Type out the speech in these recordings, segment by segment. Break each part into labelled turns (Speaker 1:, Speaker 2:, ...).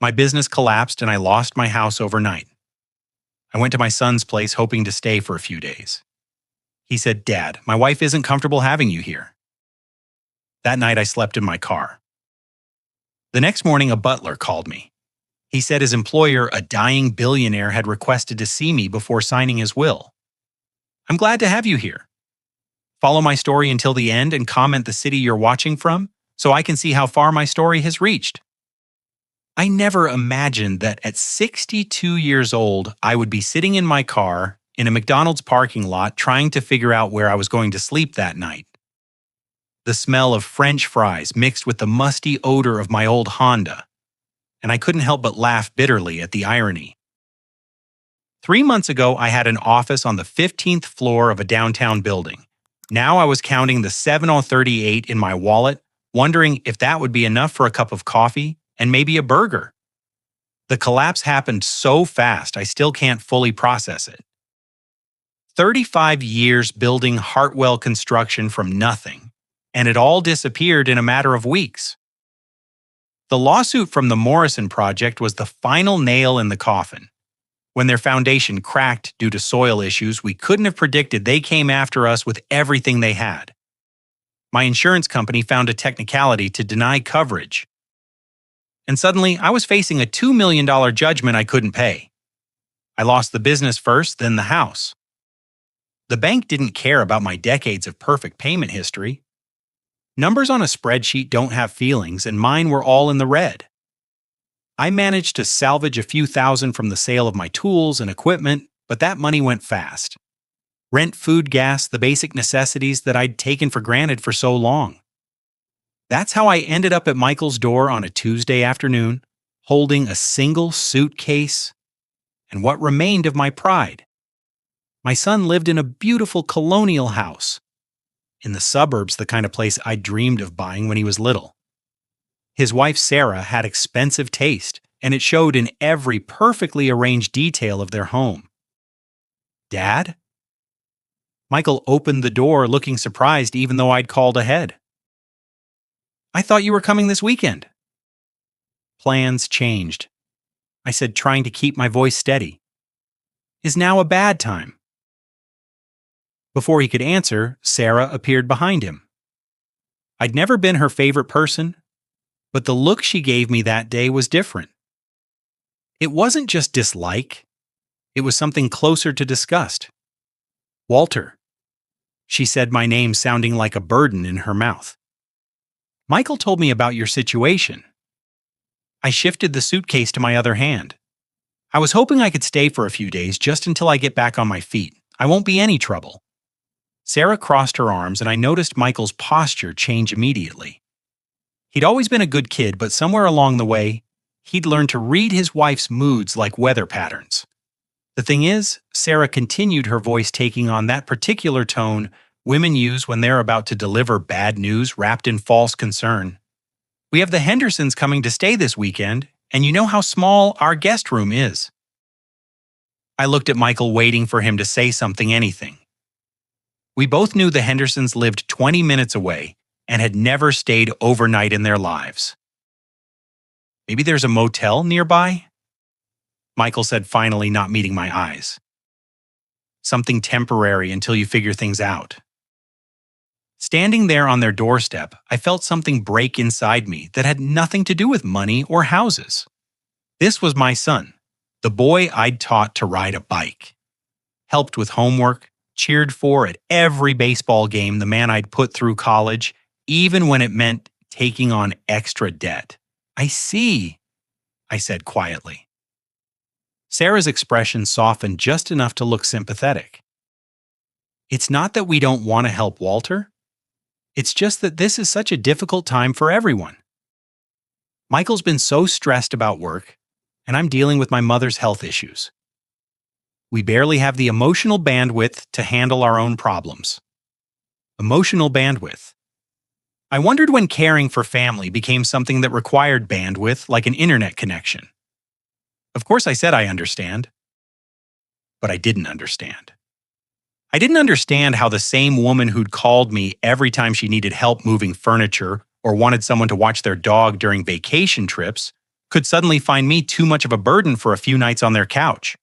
Speaker 1: My business collapsed and I lost my house overnight. I went to my son's place hoping to stay for a few days. He said, "Dad, my wife isn't comfortable having you here." That night I slept in my car. The next morning a butler called me. He said his employer, a dying billionaire, had requested to see me before signing his will. "I'm glad to have you here. Follow my story until the end and comment the city you're watching from so I can see how far my story has reached." I never imagined that at 62 years old, I would be sitting in my car in a McDonald's parking lot trying to figure out where I was going to sleep that night. The smell of French fries mixed with the musty odor of my old Honda, and I couldn't help but laugh bitterly at the irony. 3 months ago, I had an office on the 15th floor of a downtown building. Now I was counting the 7.38 in my wallet, wondering if that would be enough for a cup of coffee and maybe a burger. The collapse happened so fast, I still can't fully process it. 35 years building Hartwell construction from nothing, and it all disappeared in a matter of weeks. The lawsuit from the Morrison project was the final nail in the coffin. When their foundation cracked due to soil issues, we couldn't have predicted they came after us with everything they had. My insurance company found a technicality to deny coverage. And suddenly, I was facing a $2 million judgment I couldn't pay. I lost the business first, then the house. The bank didn't care about my decades of perfect payment history. Numbers on a spreadsheet don't have feelings, and mine were all in the red. I managed to salvage a few thousand from the sale of my tools and equipment, but that money went fast. Rent, food, gas, the basic necessities that I'd taken for granted for so long. That's how I ended up at Michael's door on a Tuesday afternoon, holding a single suitcase and what remained of my pride. My son lived in a beautiful colonial house. In the suburbs, the kind of place I dreamed of buying when he was little. His wife Sarah had expensive taste, and it showed in every perfectly arranged detail of their home. "Dad?" Michael opened the door looking surprised even though I'd called ahead. "I thought you were coming this weekend." "Plans changed," I said, trying to keep my voice steady. "Is now a bad time?" Before he could answer, Sarah appeared behind him. I'd never been her favorite person, but the look she gave me that day was different. It wasn't just dislike. It was something closer to disgust. "Walter." She said my name sounding like a burden in her mouth. "Michael told me about your situation." I shifted the suitcase to my other hand. "I was hoping I could stay for a few days just until I get back on my feet. I won't be any trouble." Sarah crossed her arms and I noticed Michael's posture change immediately. He'd always been a good kid, but somewhere along the way, he'd learned to read his wife's moods like weather patterns. The thing is, Sarah continued, her voice taking on that particular tone women use when they're about to deliver bad news wrapped in false concern. "We have the Hendersons coming to stay this weekend, and you know how small our guest room is." I looked at Michael, waiting for him to say something, anything. We both knew the Hendersons lived 20 minutes away and had never stayed overnight in their lives. "Maybe there's a motel nearby?" Michael said, finally not meeting my eyes. "Something temporary until you figure things out." Standing there on their doorstep, I felt something break inside me that had nothing to do with money or houses. This was my son, the boy I'd taught to ride a bike, helped with homework, cheered for at every baseball game, the man I'd put through college, even when it meant taking on extra debt. "I see," I said quietly. Sarah's expression softened just enough to look sympathetic. "It's not that we don't want to help Walter. It's just that this is such a difficult time for everyone. Michael's been so stressed about work, and I'm dealing with my mother's health issues. We barely have the emotional bandwidth to handle our own problems." Emotional bandwidth. I wondered when caring for family became something that required bandwidth, like an internet connection. Of course I said I understand. But I didn't understand. I didn't understand how the same woman who'd called me every time she needed help moving furniture or wanted someone to watch their dog during vacation trips could suddenly find me too much of a burden for a few nights on their couch.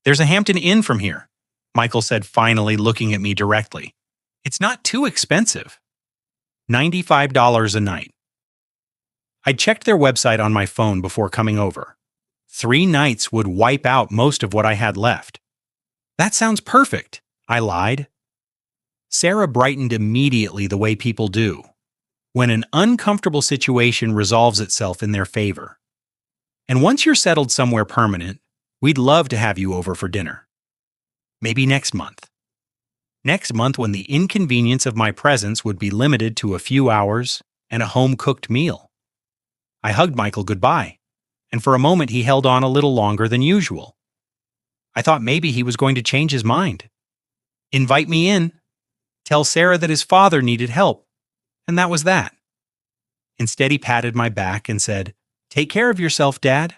Speaker 1: There's a Hampton Inn from here, Michael said, finally looking at me directly. It's not too expensive. $95 a night. I checked their website on my phone before coming over. 3 nights would wipe out most of what I had left. That sounds perfect, I lied. Sarah brightened immediately the way people do, when an uncomfortable situation resolves itself in their favor. And once you're settled somewhere permanent, we'd love to have you over for dinner. Maybe next month. Next month, when the inconvenience of my presence would be limited to a few hours and a home-cooked meal. I hugged Michael goodbye, and for a moment he held on a little longer than usual. I thought maybe he was going to change his mind. Invite me in. Tell Sarah that his father needed help. And that was that. Instead, he patted my back and said, "Take care of yourself, Dad."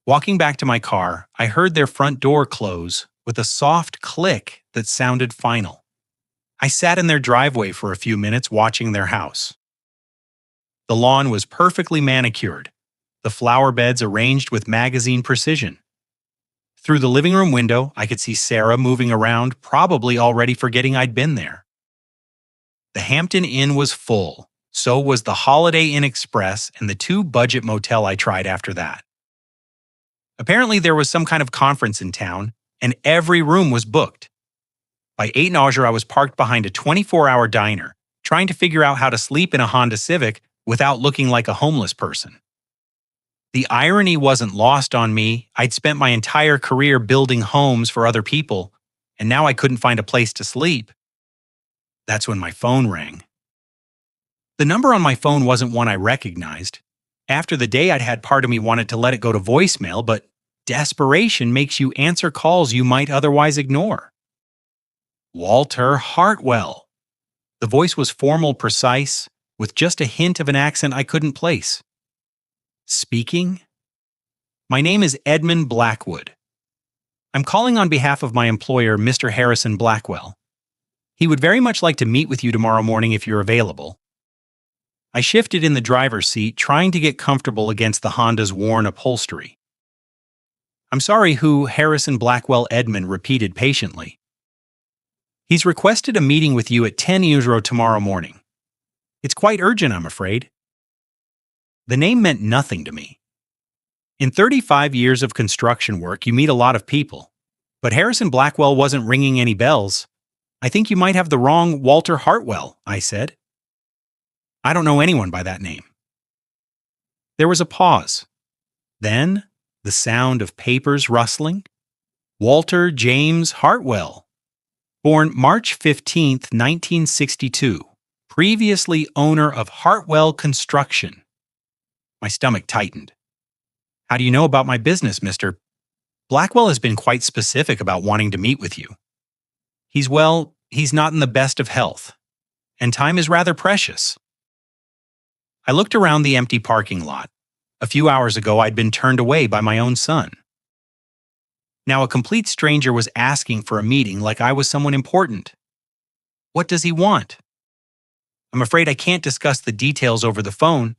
Speaker 1: Walking back to my car, I heard their front door close with a soft click that sounded final. I sat in their driveway for a few minutes watching their house. The lawn was perfectly manicured, the flower beds arranged with magazine precision. Through the living room window, I could see Sarah moving around, probably already forgetting I'd been there. The Hampton Inn was full, so was the Holiday Inn Express and the 2 budget motel I tried after that. Apparently there was some kind of conference in town, and every room was booked. By 8 nausea, I was parked behind a 24-hour diner, trying to figure out how to sleep in a Honda Civic without looking like a homeless person. The irony wasn't lost on me. I'd spent my entire career building homes for other people, and now I couldn't find a place to sleep. That's when my phone rang. The number on my phone wasn't one I recognized. After the day I'd had, part of me wanted to let it go to voicemail, but desperation makes you answer calls you might otherwise ignore. Walter Hartwell. The voice was formal, precise, with just a hint of an accent I couldn't place. Speaking? My name is Edmund Blackwood. I'm calling on behalf of my employer, Mr. Harrison Blackwell. He would very much like to meet with you tomorrow morning if you're available. I shifted in the driver's seat, trying to get comfortable against the Honda's worn upholstery. I'm sorry, who? Harrison Blackwell Edmund repeated patiently. He's requested a meeting with you at 10 Euro tomorrow morning. It's quite urgent, I'm afraid. The name meant nothing to me. In 35 years of construction work, you meet a lot of people, but Harrison Blackwell wasn't ringing any bells. I think you might have the wrong Walter Hartwell, I said. I don't know anyone by that name. There was a pause. Then, the sound of papers rustling. Walter James Hartwell, born March 15, 1962, previously owner of Hartwell Construction. My stomach tightened. How do you know about my business, Mr. Blackwell has been quite specific about wanting to meet with you. He's not in the best of health, and time is rather precious. I looked around the empty parking lot. A few hours ago, I'd been turned away by my own son. Now a complete stranger was asking for a meeting like I was someone important. What does he want? I'm afraid I can't discuss the details over the phone,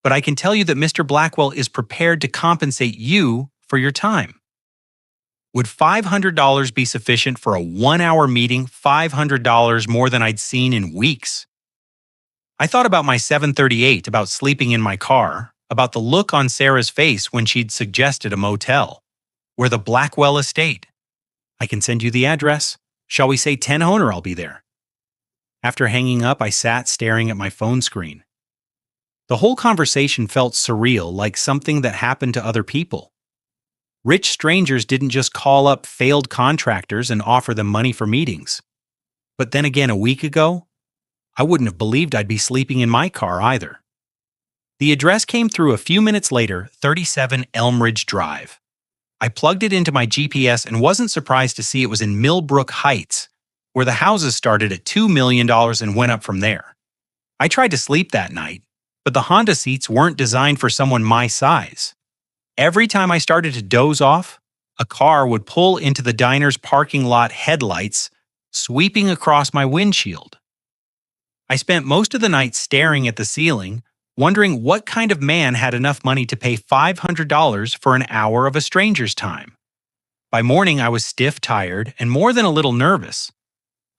Speaker 1: but I can tell you that Mr. Blackwell is prepared to compensate you for your time. Would $500 be sufficient for a 1-hour meeting? $500 more than I'd seen in weeks. I thought about my 738, about sleeping in my car, about the look on Sarah's face when she'd suggested a motel. We're the Blackwell estate. I can send you the address. Shall we say 10 owner, I'll be there. After hanging up, I sat staring at my phone screen. The whole conversation felt surreal, like something that happened to other people. Rich strangers didn't just call up failed contractors and offer them money for meetings. But then again, a week ago, I wouldn't have believed I'd be sleeping in my car either. The address came through a few minutes later, 37 Elmridge Drive. I plugged it into my GPS and wasn't surprised to see it was in Millbrook Heights, where the houses started at $2 million and went up from there. I tried to sleep that night, but the Honda seats weren't designed for someone my size. Every time I started to doze off, a car would pull into the diner's parking lot headlights, sweeping across my windshield. I spent most of the night staring at the ceiling, wondering what kind of man had enough money to pay $500 for an hour of a stranger's time. By morning, I was stiff, tired, and more than a little nervous.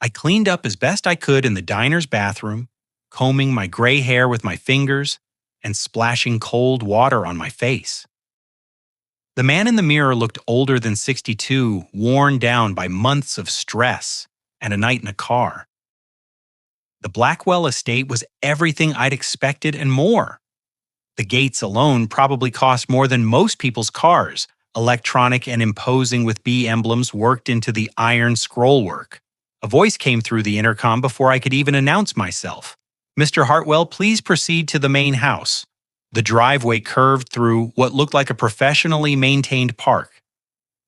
Speaker 1: I cleaned up as best I could in the diner's bathroom, combing my gray hair with my fingers and splashing cold water on my face. The man in the mirror looked older than 62, worn down by months of stress and a night in a car. The Blackwell estate was everything I'd expected and more. The gates alone probably cost more than most people's cars, electronic and imposing with B emblems worked into the iron scrollwork. A voice came through the intercom before I could even announce myself. "Mr. Hartwell, please proceed to the main house." The driveway curved through what looked like a professionally maintained park.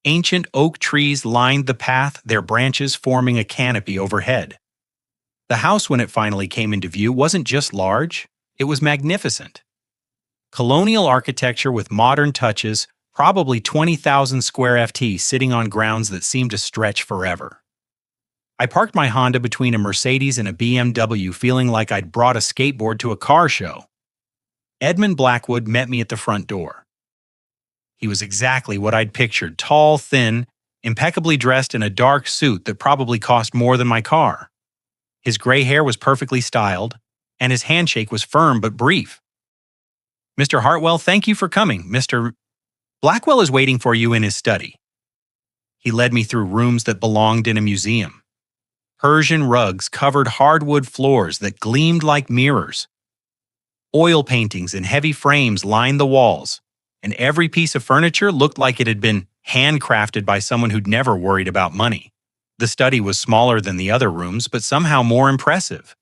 Speaker 1: Ancient oak trees lined the path, their branches forming a canopy overhead. The house, when it finally came into view, wasn't just large, it was magnificent. Colonial architecture with modern touches, probably 20,000 square ft sitting on grounds that seemed to stretch forever. I parked my Honda between a Mercedes and a BMW, feeling like I'd brought a skateboard to a car show. Edmund Blackwood met me at the front door. He was exactly what I'd pictured, tall, thin, impeccably dressed in a dark suit that probably cost more than my car. His gray hair was perfectly styled, and his handshake was firm but brief. "Mr. Hartwell, thank you for coming. Mr. Blackwell is waiting for you in his study." He led me through rooms that belonged in a museum. Persian rugs covered hardwood floors that gleamed like mirrors. Oil paintings in heavy frames lined the walls, and every piece of furniture looked like it had been handcrafted by someone who'd never worried about money. The study was smaller than the other rooms, but somehow more impressive.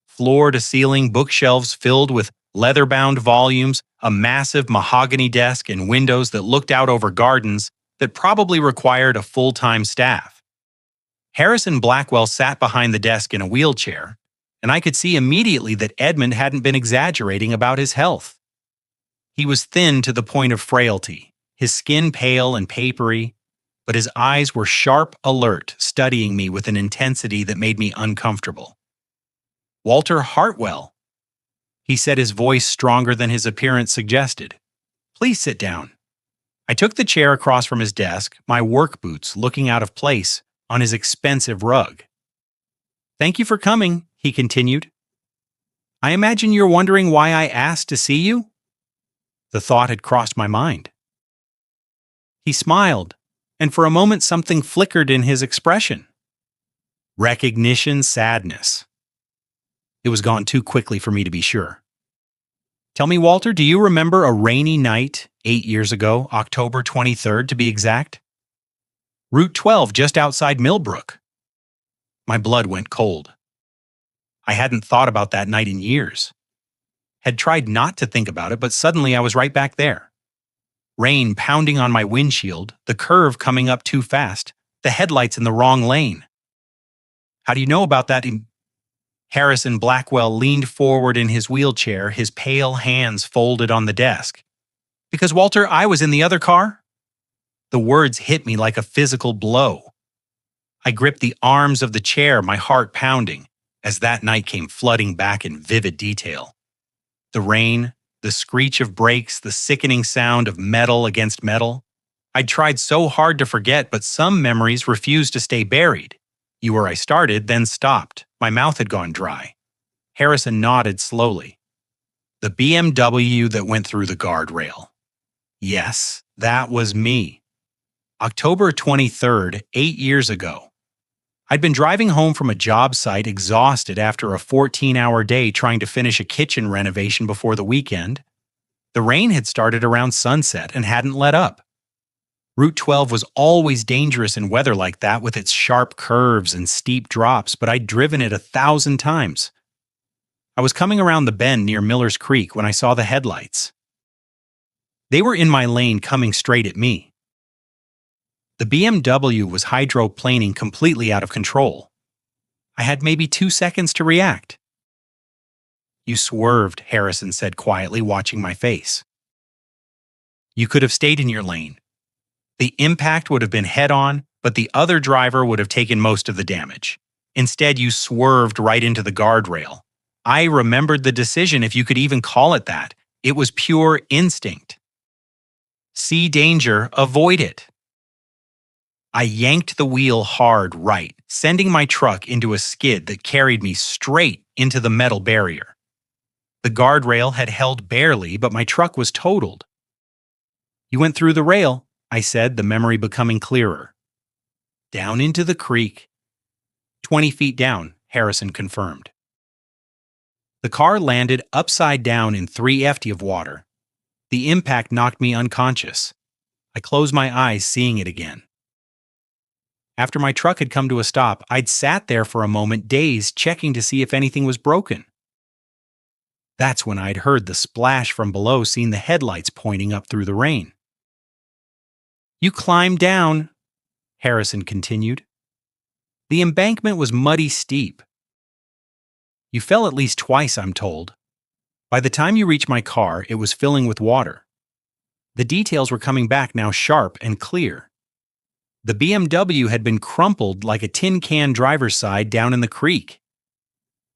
Speaker 1: Floor-to-ceiling bookshelves filled with leather-bound volumes, a massive mahogany desk, and windows that looked out over gardens that probably required a full-time staff. Harrison Blackwell sat behind the desk in a wheelchair, and I could see immediately that Edmund hadn't been exaggerating about his health. He was thin to the point of frailty, his skin pale and papery, but his eyes were sharp, alert, studying me with an intensity that made me uncomfortable. "Walter Hartwell," he said, his voice stronger than his appearance suggested. "Please sit down." I took the chair across from his desk, my work boots looking out of place on his expensive rug. "Thank you for coming," he continued. "I imagine you're wondering why I asked to see you?" The thought had crossed my mind. He smiled, and for a moment something flickered in his expression. Recognition, sadness. It was gone too quickly for me to be sure. "Tell me, Walter, do you remember a rainy night 8 years ago, October 23rd to be exact? Route 12 just outside Millbrook." My blood went cold. I hadn't thought about that night in years. Had tried not to think about it, but suddenly I was right back there. Rain pounding on my windshield, the curve coming up too fast, the headlights in the wrong lane. "How do you know about that?" Harrison Blackwell leaned forward in his wheelchair, his pale hands folded on the desk. "Because, Walter, I was in the other car?" The words hit me like a physical blow. I gripped the arms of the chair, my heart pounding, as that night came flooding back in vivid detail. The rain, the screech of brakes, the sickening sound of metal against metal. I'd tried so hard to forget, but some memories refused to stay buried. You were I started, then stopped. My mouth had gone dry. Harrison nodded slowly. "The BMW that went through the guardrail." Yes, that was me. October 23rd, 8 years ago. I'd been driving home from a job site exhausted after a 14-hour day trying to finish a kitchen renovation before the weekend. The rain had started around sunset and hadn't let up. Route 12 was always dangerous in weather like that with its sharp curves and steep drops, but I'd driven it 1,000 times. I was coming around the bend near Miller's Creek when I saw the headlights. They were in my lane coming straight at me. The BMW was hydroplaning completely out of control. I had maybe 2 seconds to react. "You swerved," Harrison said quietly, watching my face. "You could have stayed in your lane. The impact would have been head-on, but the other driver would have taken most of the damage. Instead, you swerved right into the guardrail. I remembered the decision, if you could even call it that. It was pure instinct. See danger, avoid it. I yanked the wheel hard right, sending my truck into a skid that carried me straight into the metal barrier. The guardrail had held barely, but my truck was totaled. You went through the rail, I said, the memory becoming clearer. Down into the creek. 20 feet down, Harrison confirmed. The car landed upside down in 3 feet of water. The impact knocked me unconscious. I closed my eyes, seeing it again. After my truck had come to a stop, I'd sat there for a moment, dazed, checking to see if anything was broken. That's when I'd heard the splash from below, seen the headlights pointing up through the rain. You climbed down, Harrison continued. The embankment was muddy steep. You fell at least twice, I'm told. By the time you reached my car, it was filling with water. The details were coming back now, sharp and clear. The BMW had been crumpled like a tin can driver's side down in the creek.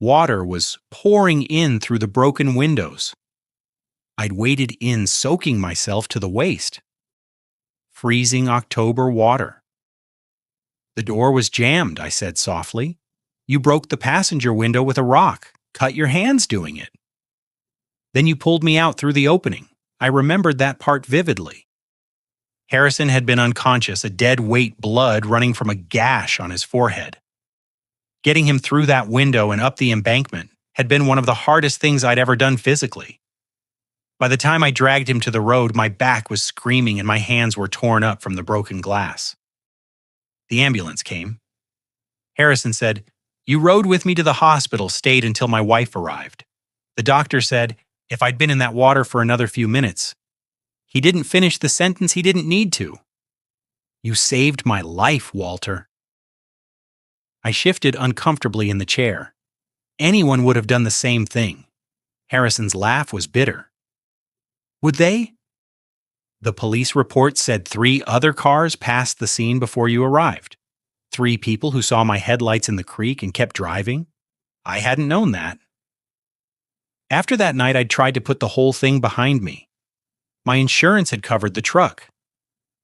Speaker 1: Water was pouring in through the broken windows. I'd waded in, soaking myself to the waist. Freezing October water. The door was jammed, I said softly. You broke the passenger window with a rock, cut your hands doing it. Then you pulled me out through the opening. I remembered that part vividly. Harrison had been unconscious, a dead weight, blood running from a gash on his forehead. Getting him through that window and up the embankment had been one of the hardest things I'd ever done physically. By the time I dragged him to the road, my back was screaming and my hands were torn up from the broken glass. The ambulance came. Harrison said, You rode with me to the hospital, stayed until my wife arrived. The doctor said, if I'd been in that water for another few minutes. He didn't finish the sentence, he didn't need to. You saved my life, Walter. I shifted uncomfortably in the chair. Anyone would have done the same thing. Harrison's laugh was bitter. Would they? The police report said 3 other cars passed the scene before you arrived. 3 people who saw my headlights in the creek and kept driving. I hadn't known that. After that night, I'd tried to put the whole thing behind me. My insurance had covered the truck.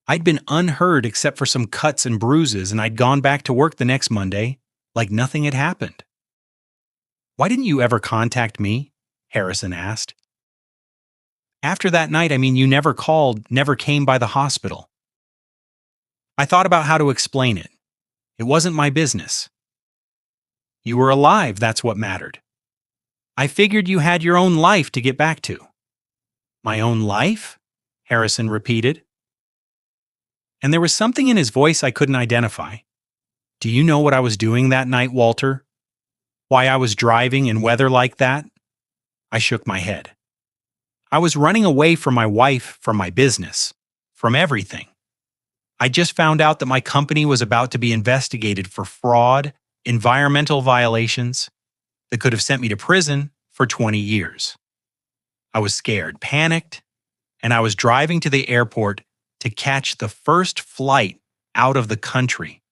Speaker 1: I'd been unhurt except for some cuts and bruises, and I'd gone back to work the next Monday like nothing had happened. Why didn't you ever contact me? Harrison asked. After that night, you never called, never came by the hospital. I thought about how to explain it. It wasn't my business. You were alive, that's what mattered. I figured you had your own life to get back to. My own life? Harrison repeated. And there was something in his voice I couldn't identify. Do you know what I was doing that night, Walter? Why I was driving in weather like that? I shook my head. I was running away from my wife, from my business, from everything. I just found out that my company was about to be investigated for fraud, environmental violations that could have sent me to prison for 20 years. I was scared, panicked, and I was driving to the airport to catch the first flight out of the country.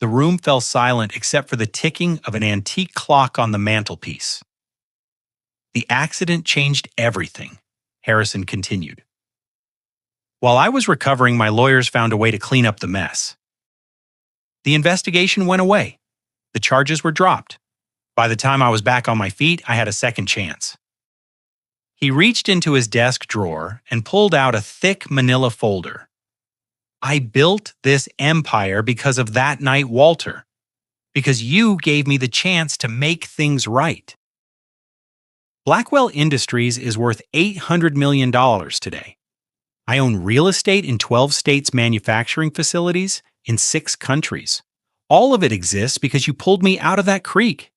Speaker 1: The room fell silent except for the ticking of an antique clock on the mantelpiece. The accident changed everything, Harrison continued. While I was recovering, my lawyers found a way to clean up the mess. The investigation went away. The charges were dropped. By the time I was back on my feet, I had a second chance. He reached into his desk drawer and pulled out a thick manila folder. I built this empire because of that night, Walter. Because you gave me the chance to make things right. Blackwell Industries is worth $800 million today. I own real estate in 12 states, manufacturing facilities in 6 countries. All of it exists because you pulled me out of that creek.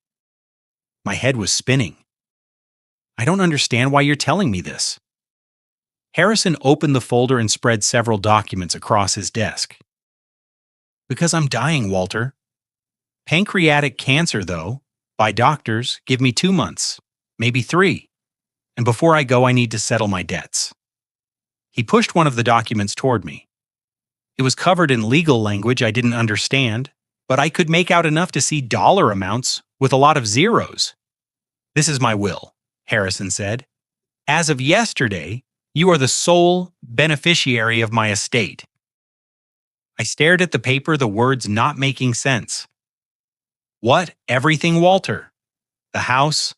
Speaker 1: My head was spinning. I don't understand why you're telling me this. Harrison opened the folder and spread several documents across his desk. Because I'm dying, Walter. Pancreatic cancer, though, by doctors, give me 2 months, maybe 3. And before I go, I need to settle my debts. He pushed one of the documents toward me. It was covered in legal language I didn't understand, but I could make out enough to see dollar amounts with a lot of zeros. This is my will, Harrison said. As of yesterday, you are the sole beneficiary of my estate. I stared at the paper, the words not making sense. What? Everything, Walter? The house,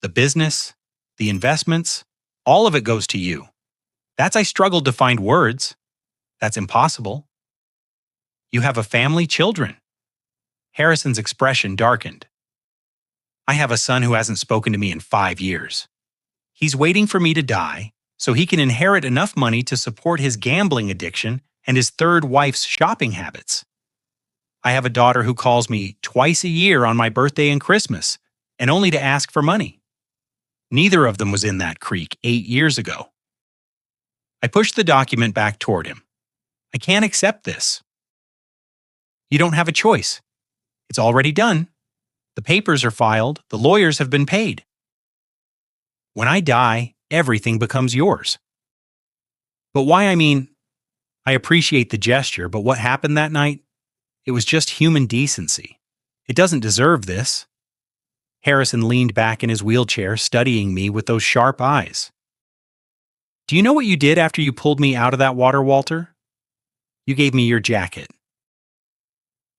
Speaker 1: the business, the investments, all of it goes to you. I struggled to find words. That's impossible. You have a family, children. Harrison's expression darkened. I have a son who hasn't spoken to me in 5 years. He's waiting for me to die so he can inherit enough money to support his gambling addiction and his third wife's shopping habits. I have a daughter who calls me twice a year on my birthday and Christmas, and only to ask for money. Neither of them was in that creek 8 years ago. I pushed the document back toward him. I can't accept this. You don't have a choice. It's already done. The papers are filed. The lawyers have been paid. When I die, everything becomes yours. But why? I appreciate the gesture, but what happened that night? It was just human decency. It doesn't deserve this. Harrison leaned back in his wheelchair, studying me with those sharp eyes. Do you know what you did after you pulled me out of that water, Walter? You gave me your jacket.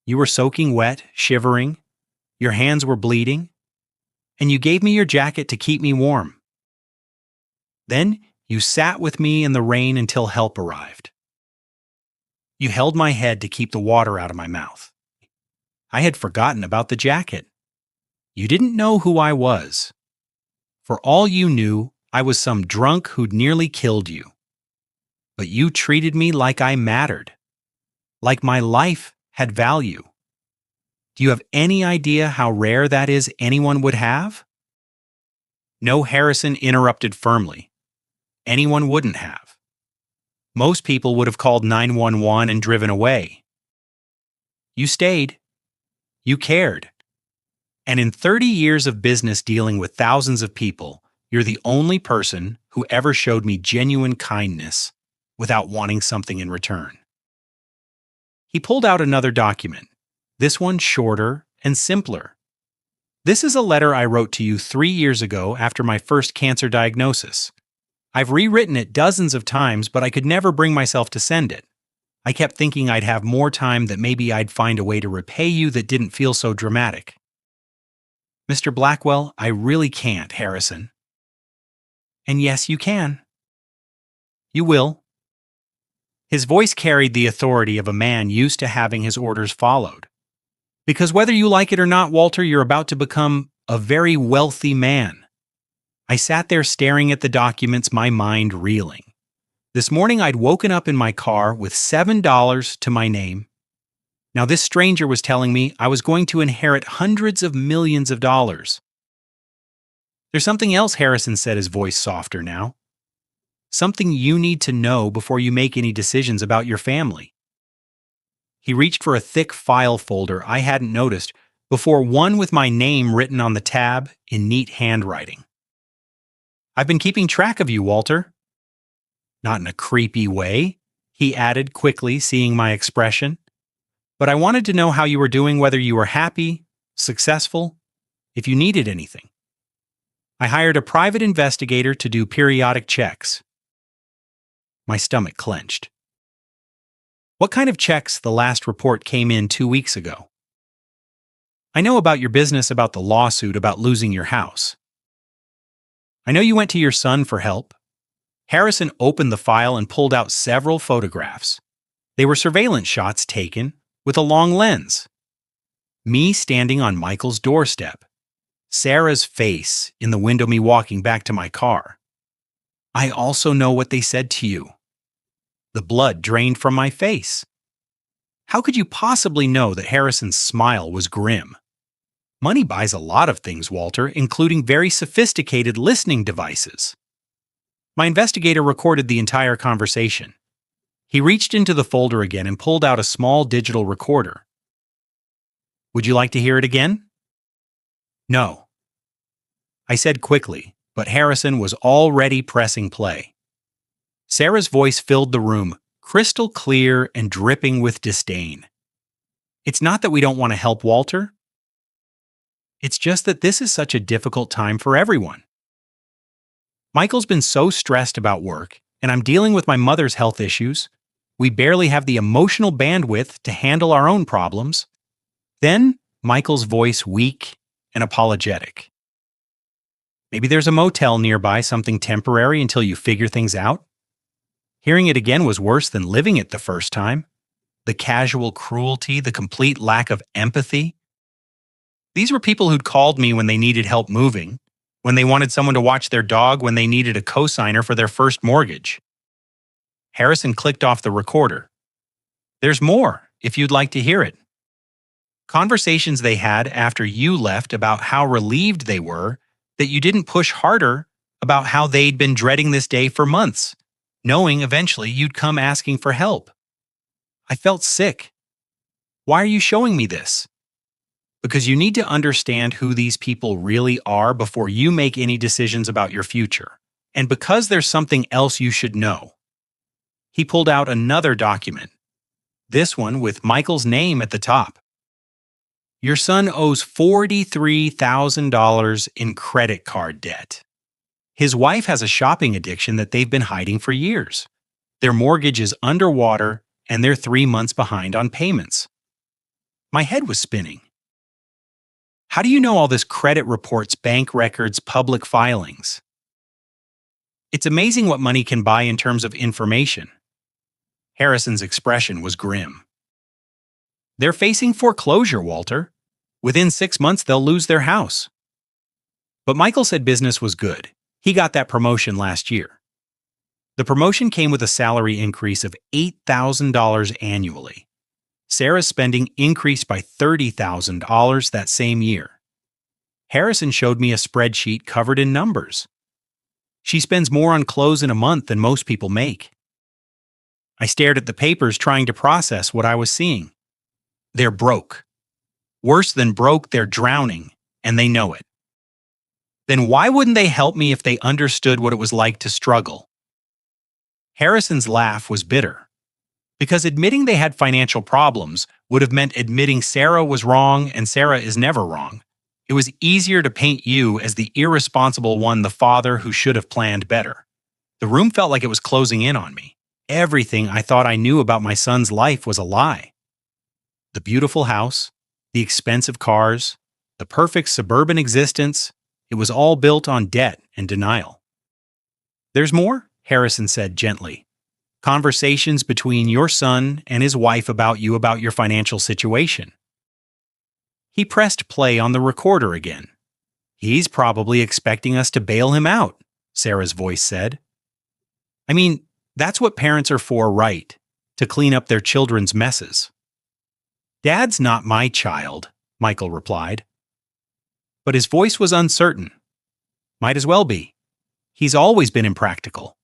Speaker 1: You were soaking wet, shivering. Your hands were bleeding. And you gave me your jacket to keep me warm. Then you sat with me in the rain until help arrived. You held my head to keep the water out of my mouth. I had forgotten about the jacket. You didn't know who I was. For all you knew, I was some drunk who'd nearly killed you. But you treated me like I mattered, like my life had value. Do you have any idea how rare that is anyone would have? No, Harrison interrupted firmly. Anyone wouldn't have. Most people would have called 911 and driven away. You stayed. You cared. And in 30 years of business dealing with thousands of people, you're the only person who ever showed me genuine kindness without wanting something in return. He pulled out another document, this one shorter and simpler. This is a letter I wrote to you 3 years ago after my first cancer diagnosis. I've rewritten it dozens of times, but I could never bring myself to send it. I kept thinking I'd have more time, that maybe I'd find a way to repay you that didn't feel so dramatic. Mr. Blackwell, I really can't, Harrison. And yes, you can. You will. His voice carried the authority of a man used to having his orders followed. Because whether you like it or not, Walter, you're about to become a very wealthy man. I sat there staring at the documents, my mind reeling. This morning I'd woken up in my car with $7 to my name. Now this stranger was telling me I was going to inherit hundreds of millions of dollars. There's something else, Harrison said, his voice softer now. Something you need to know before you make any decisions about your family. He reached for a thick file folder I hadn't noticed before, one with my name written on the tab in neat handwriting. I've been keeping track of you, Walter. Not in a creepy way, he added quickly, seeing my expression. But I wanted to know how you were doing, whether you were happy, successful, if you needed anything. I hired a private investigator to do periodic checks. My stomach clenched. What kind of checks? The last report came in 2 weeks ago. I know about your business, about the lawsuit, about losing your house. I know you went to your son for help. Harrison opened the file and pulled out several photographs. They were surveillance shots taken with a long lens. Me standing on Michael's doorstep. Sarah's face in the window, me walking back to my car. I also know what they said to you. The blood drained from my face. How could you possibly know that Harrison's smile was grim? Money buys a lot of things, Walter, including very sophisticated listening devices. My investigator recorded the entire conversation. He reached into the folder again and pulled out a small digital recorder. Would you like to hear it again? No. I said quickly, but Harrison was already pressing play. Sarah's voice filled the room, crystal clear and dripping with disdain. It's not that we don't want to help, Walter. It's just that this is such a difficult time for everyone. Michael's been so stressed about work, and I'm dealing with my mother's health issues. We barely have the emotional bandwidth to handle our own problems. Then, Michael's voice weak and apologetic. Maybe there's a motel nearby, something temporary until you figure things out. Hearing it again was worse than living it the first time. The casual cruelty, the complete lack of empathy. These were people who'd called me when they needed help moving, when they wanted someone to watch their dog, when they needed a cosigner for their first mortgage. Harrison clicked off the recorder. There's more, if you'd like to hear it. Conversations they had after you left about how relieved they were that you didn't push harder, about how they'd been dreading this day for months, knowing eventually you'd come asking for help. I felt sick. Why are you showing me this? Because you need to understand who these people really are before you make any decisions about your future. And because there's something else you should know. He pulled out another document. This one with Michael's name at the top. Your son owes $43,000 in credit card debt. His wife has a shopping addiction that they've been hiding for years. Their mortgage is underwater and they're 3 months behind on payments. My head was spinning. How do you know all this? Credit reports, bank records, public filings? It's amazing what money can buy in terms of information. Harrison's expression was grim. They're facing foreclosure, Walter. Within 6 months, they'll lose their house. But Michael said business was good. He got that promotion last year. The promotion came with a salary increase of $8,000 annually. Sarah's spending increased by $30,000 that same year. Harrison showed me a spreadsheet covered in numbers. She spends more on clothes in a month than most people make. I stared at the papers trying to process what I was seeing. They're broke. Worse than broke, they're drowning, and they know it. Then why wouldn't they help me if they understood what it was like to struggle? Harrison's laugh was bitter. Because admitting they had financial problems would have meant admitting Sarah was wrong and Sarah is never wrong. It was easier to paint you as the irresponsible one, the father who should have planned better. The room felt like it was closing in on me. Everything I thought I knew about my son's life was a lie. The beautiful house, the expensive cars, the perfect suburban existence, it was all built on debt and denial. There's more, Harrison said gently. Conversations between your son and his wife about you, about your financial situation. He pressed play on the recorder again. He's probably expecting us to bail him out, Sarah's voice said. I mean, that's what parents are for, right? To clean up their children's messes. Dad's not my child, Michael replied. But his voice was uncertain. Might as well be. He's always been impractical.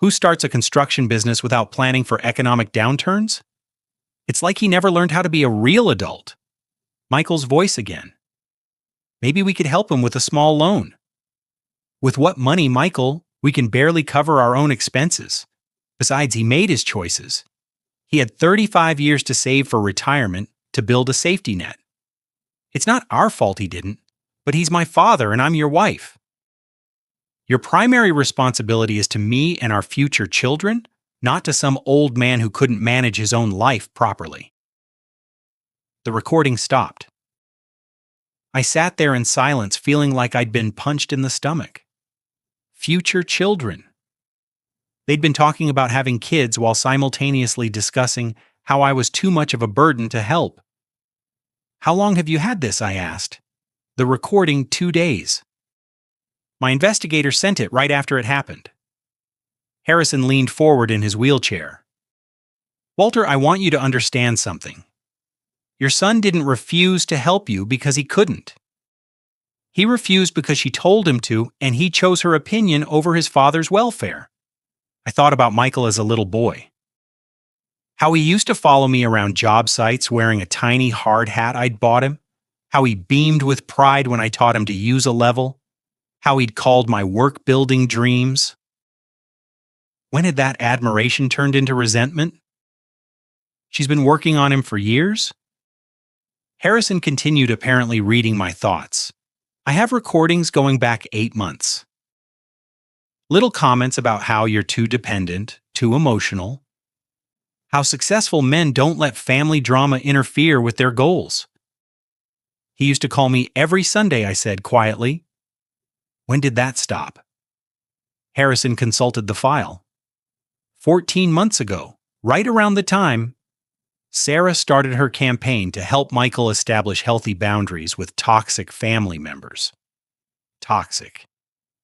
Speaker 1: Who starts a construction business without planning for economic downturns? It's like he never learned how to be a real adult. Michael's voice again. Maybe we could help him with a small loan. With what money, Michael? We can barely cover our own expenses. Besides, he made his choices. He had 35 years to save for retirement to build a safety net. It's not our fault he didn't, but he's my father and I'm your wife. Your primary responsibility is to me and our future children, not to some old man who couldn't manage his own life properly. The recording stopped. I sat there in silence, feeling like I'd been punched in the stomach. Future children. They'd been talking about having kids while simultaneously discussing how I was too much of a burden to help. How long have you had this? I asked. The recording, 2 days. My investigator sent it right after it happened. Harrison leaned forward in his wheelchair. Walter, I want you to understand something. Your son didn't refuse to help you because he couldn't. He refused because she told him to, and he chose her opinion over his father's welfare. I thought about Michael as a little boy. How he used to follow me around job sites wearing a tiny hard hat I'd bought him. How he beamed with pride when I taught him to use a level. How he'd called my work building dreams. When had that admiration turned into resentment? She's been working on him for years? Harrison continued apparently reading my thoughts. I have recordings going back 8 months. Little comments about how you're too dependent, too emotional, how successful men don't let family drama interfere with their goals. He used to call me every Sunday, I said quietly. When did that stop? Harrison consulted the file. 14 months ago, right around the time Sarah started her campaign to help Michael establish healthy boundaries with toxic family members. Toxic.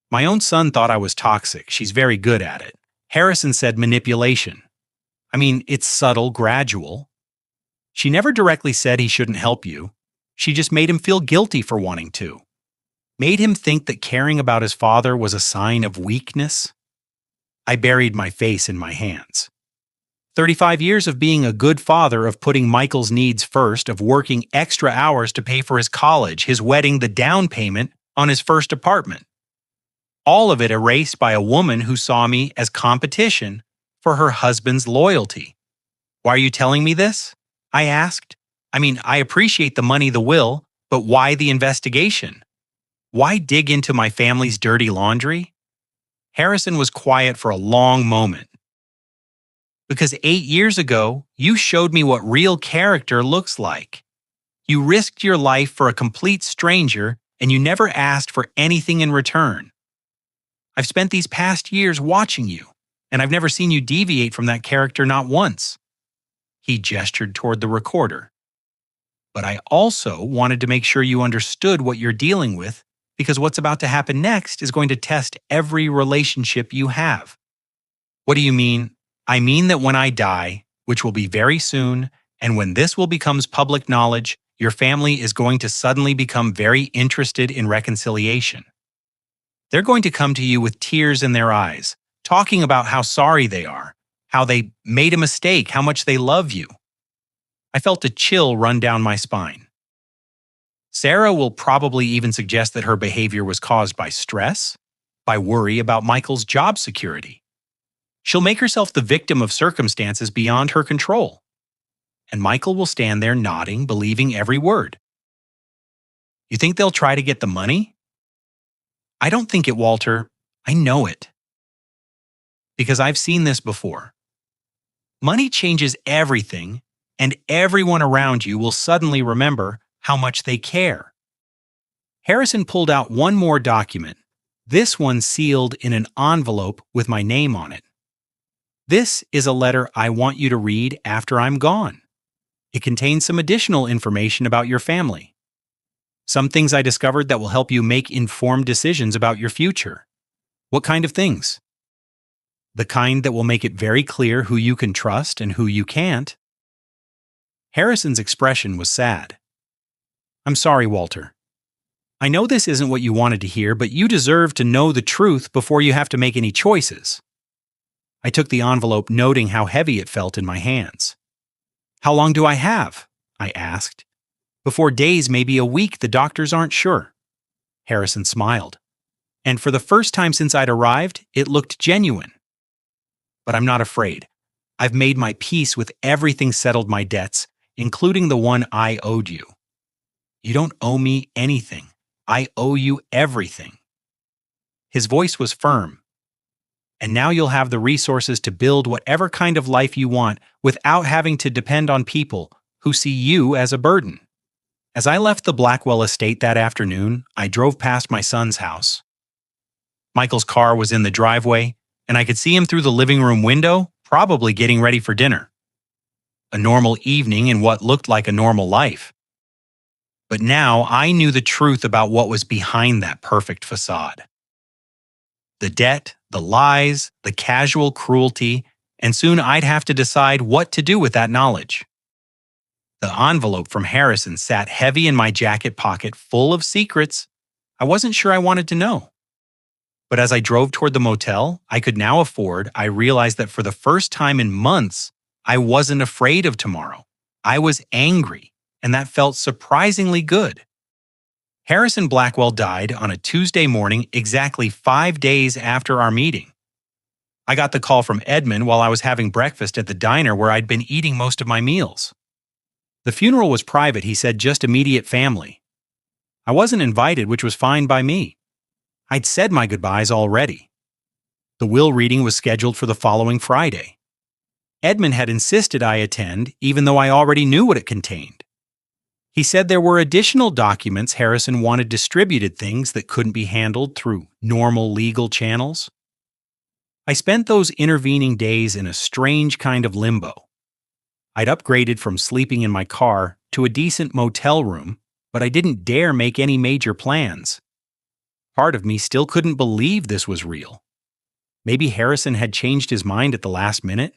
Speaker 1: My own son thought I was toxic. She's very good at it. Harrison said manipulation. I mean, it's subtle, gradual. She never directly said he shouldn't help you. She just made him feel guilty for wanting to. Made him think that caring about his father was a sign of weakness. I buried my face in my hands. 35 years of being a good father, of putting Michael's needs first, of working extra hours to pay for his college, his wedding, the down payment on his first apartment. All of it erased by a woman who saw me as competition for her husband's loyalty. Why are you telling me this? I asked. I mean, I appreciate the money, the will, but why the investigation? Why dig into my family's dirty laundry? Harrison was quiet for a long moment. Because 8 years ago, you showed me what real character looks like. You risked your life for a complete stranger, and you never asked for anything in return. I've spent these past years watching you, and I've never seen you deviate from that character, not once. He gestured toward the recorder. But I also wanted to make sure you understood what you're dealing with, because what's about to happen next is going to test every relationship you have. What do you mean? I mean that when I die, which will be very soon, and when this will become public knowledge, your family is going to suddenly become very interested in reconciliation. They're going to come to you with tears in their eyes, talking about how sorry they are, how they made a mistake, how much they love you. I felt a chill run down my spine. Sarah will probably even suggest that her behavior was caused by stress, by worry about Michael's job security. She'll make herself the victim of circumstances beyond her control. And Michael will stand there nodding, believing every word. You think they'll try to get the money? I don't think it, Walter. I know it. Because I've seen this before. Money changes everything, and everyone around you will suddenly remember how much they care. Harrison pulled out one more document, this one sealed in an envelope with my name on it. This is a letter I want you to read after I'm gone. It contains some additional information about your family. Some things I discovered that will help you make informed decisions about your future. What kind of things? The kind that will make it very clear who you can trust and who you can't. Harrison's expression was sad. I'm sorry, Walter. I know this isn't what you wanted to hear, but you deserve to know the truth before you have to make any choices. I took the envelope, noting how heavy it felt in my hands. How long do I have? I asked. Before days, maybe a week, the doctors aren't sure. Harrison smiled. And for the first time since I'd arrived, it looked genuine. But I'm not afraid. I've made my peace with everything, settled my debts, including the one I owed you. You don't owe me anything. I owe you everything. His voice was firm. And now you'll have the resources to build whatever kind of life you want without having to depend on people who see you as a burden. As I left the Blackwell estate that afternoon, I drove past my son's house. Michael's car was in the driveway, and I could see him through the living room window, probably getting ready for dinner. A normal evening in what looked like a normal life. But now I knew the truth about what was behind that perfect facade. The debt, the lies, the casual cruelty, and soon I'd have to decide what to do with that knowledge. The envelope from Harrison sat heavy in my jacket pocket, full of secrets I wasn't sure I wanted to know. But as I drove toward the motel I could now afford, I realized that for the first time in months, I wasn't afraid of tomorrow. I was angry, and that felt surprisingly good. Harrison Blackwell died on a Tuesday morning, exactly 5 days after our meeting. I got the call from Edmund while I was having breakfast at the diner where I'd been eating most of my meals. The funeral was private, he said, just immediate family. I wasn't invited, which was fine by me. I'd said my goodbyes already. The will reading was scheduled for the following Friday. Edmund had insisted I attend, even though I already knew what it contained. He said there were additional documents Harrison wanted distributed, things that couldn't be handled through normal legal channels. I spent those intervening days in a strange kind of limbo. I'd upgraded from sleeping in my car to a decent motel room, but I didn't dare make any major plans. Part of me still couldn't believe this was real. Maybe Harrison had changed his mind at the last minute.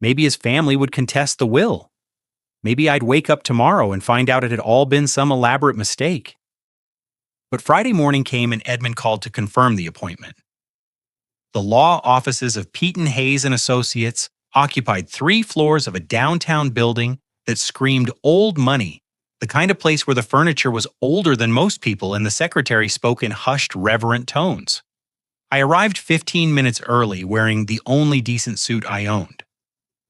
Speaker 1: Maybe his family would contest the will. Maybe I'd wake up tomorrow and find out it had all been some elaborate mistake. But Friday morning came and Edmund called to confirm the appointment. The law offices of Peyton Hayes and Associates occupied 3 floors of a downtown building that screamed old money, the kind of place where the furniture was older than most people and the secretary spoke in hushed, reverent tones. I arrived 15 minutes early wearing the only decent suit I owned.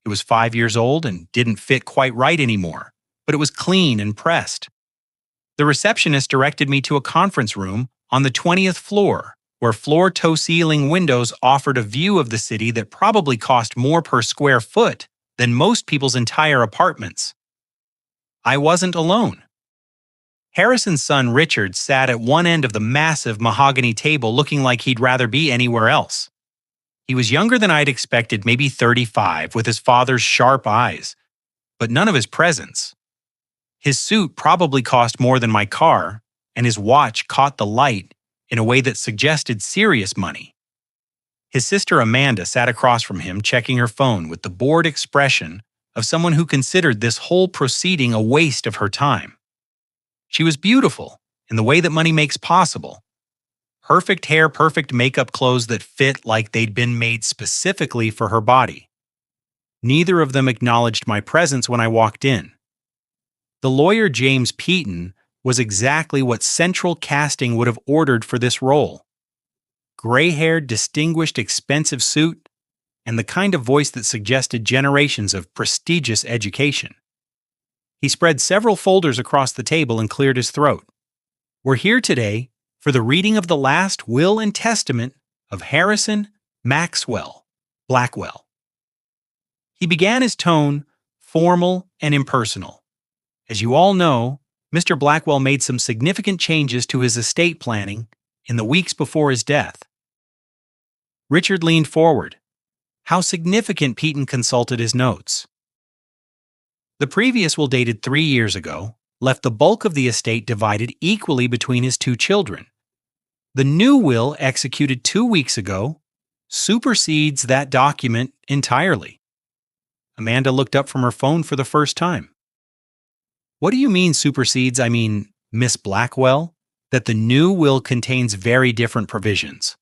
Speaker 1: It was 5 years old and didn't fit quite right anymore, but it was clean and pressed. The receptionist directed me to a conference room on the 20th floor, where floor-to-ceiling windows offered a view of the city that probably cost more per square foot than most people's entire apartments. I wasn't alone. Harrison's son Richard sat at one end of the massive mahogany table looking like he'd rather be anywhere else. He was younger than I'd expected, maybe 35, with his father's sharp eyes, but none of his presence. His suit probably cost more than my car, and his watch caught the light in a way that suggested serious money. His sister Amanda sat across from him, checking her phone with the bored expression of someone who considered this whole proceeding a waste of her time. She was beautiful in the way that money makes possible. Perfect hair, perfect makeup, clothes that fit like they'd been made specifically for her body. Neither of them acknowledged my presence when I walked in. The lawyer James Peyton was exactly what central casting would have ordered for this role. Gray-haired, distinguished, expensive suit, and the kind of voice that suggested generations of prestigious education. He spread several folders across the table and cleared his throat. We're here today for the reading of the last will and testament of Harrison Maxwell Blackwell. He began his tone formal and impersonal. As you all know, Mr. Blackwell made some significant changes to his estate planning in the weeks before his death. Richard leaned forward. How significant? Peyton consulted his notes. The previous will, dated 3 years ago, left the bulk of the estate divided equally between his 2 children. The new will, executed 2 weeks ago, supersedes that document entirely. Amanda looked up from her phone for the first time. What do you mean supersedes? I mean, Miss Blackwell, that the new will contains very different provisions.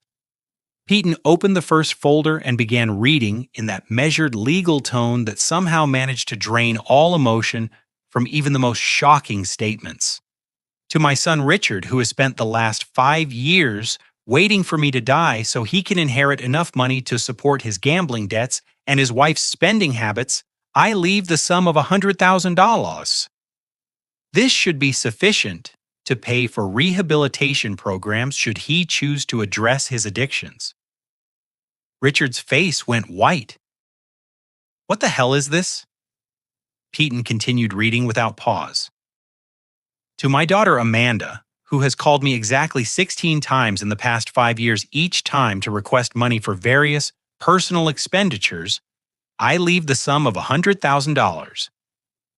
Speaker 1: Peyton opened the first folder and began reading in that measured legal tone that somehow managed to drain all emotion from even the most shocking statements. To my son Richard, who has spent the last 5 years waiting for me to die so he can inherit enough money to support his gambling debts and his wife's spending habits, I leave the sum of $100,000. This should be sufficient to pay for rehabilitation programs should he choose to address his addictions. Richard's face went white. What the hell is this? Peyton continued reading without pause. To my daughter Amanda, who has called me exactly 16 times in the past 5 years, each time to request money for various personal expenditures, I leave the sum of $100,000.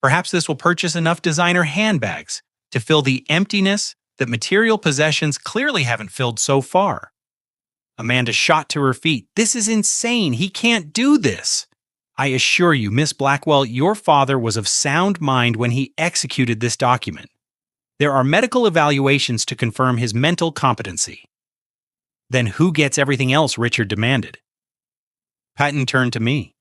Speaker 1: Perhaps this will purchase enough designer handbags to fill the emptiness that material possessions clearly haven't filled so far. Amanda shot to her feet. This is insane. He can't do this. I assure you, Miss Blackwell, your father was of sound mind when he executed this document. There are medical evaluations to confirm his mental competency. Then who gets everything else? Richard demanded. Patton turned to me.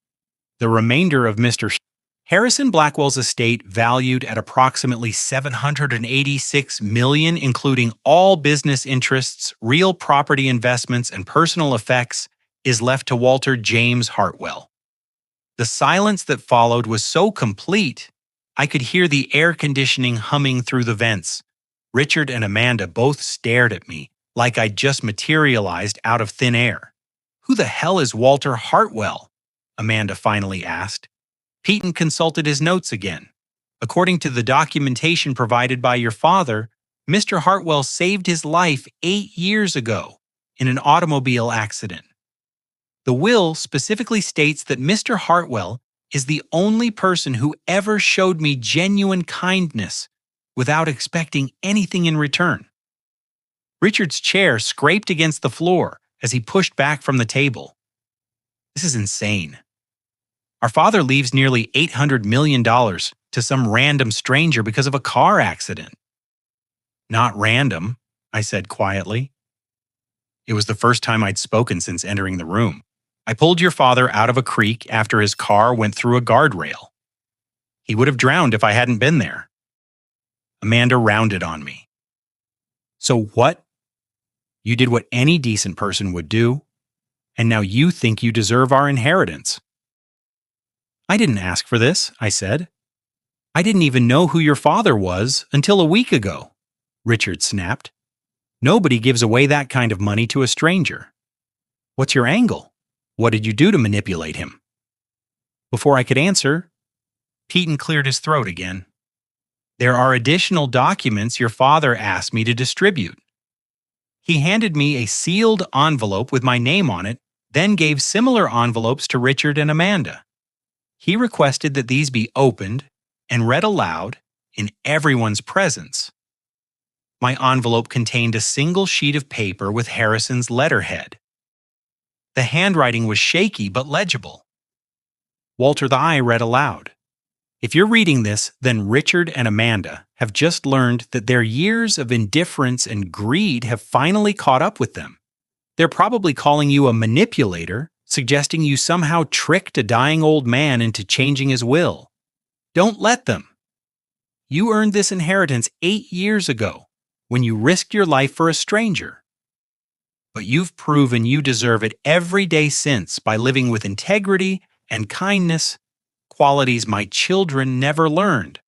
Speaker 1: The remainder of Mr. Harrison Blackwell's estate, valued at approximately $786 million, including all business interests, real property investments, and personal effects, is left to Walter James Hartwell. The silence that followed was so complete, I could hear the air conditioning humming through the vents. Richard and Amanda both stared at me like I'd just materialized out of thin air. "Who the hell is Walter Hartwell?" Amanda finally asked. Peyton consulted his notes again. "According to the documentation provided by your father, Mr. Hartwell saved his life 8 years ago in an automobile accident. The will specifically states that Mr. Hartwell is the only person who ever showed me genuine kindness without expecting anything in return." Richard's chair scraped against the floor as he pushed back from the table. "This is insane. Our father leaves nearly $800 million to some random stranger because of a car accident." "Not random," I said quietly. It was the first time I'd spoken since entering the room. "I pulled your father out of a creek after his car went through a guardrail. He would have drowned if I hadn't been there." Amanda rounded on me. "So what? You did what any decent person would do, and now you think you deserve our inheritance." "I didn't ask for this," I said. "I didn't even know who your father was until a week ago," Richard snapped. "Nobody gives away that kind of money to a stranger. What's your angle? What did you do to manipulate him?" Before I could answer, Peyton cleared his throat again. "There are additional documents your father asked me to distribute." He handed me a sealed envelope with my name on it, then gave similar envelopes to Richard and Amanda. He requested that these be opened and read aloud in everyone's presence. My envelope contained a single sheet of paper with Harrison's letterhead. The handwriting was shaky but legible. Walter the I read aloud. "If you're reading this, then Richard and Amanda have just learned that their years of indifference and greed have finally caught up with them. They're probably calling you a manipulator, suggesting you somehow tricked a dying old man into changing his will. Don't let them. You earned this inheritance 8 years ago when you risked your life for a stranger. But you've proven you deserve it every day since by living with integrity and kindness, qualities my children never learned."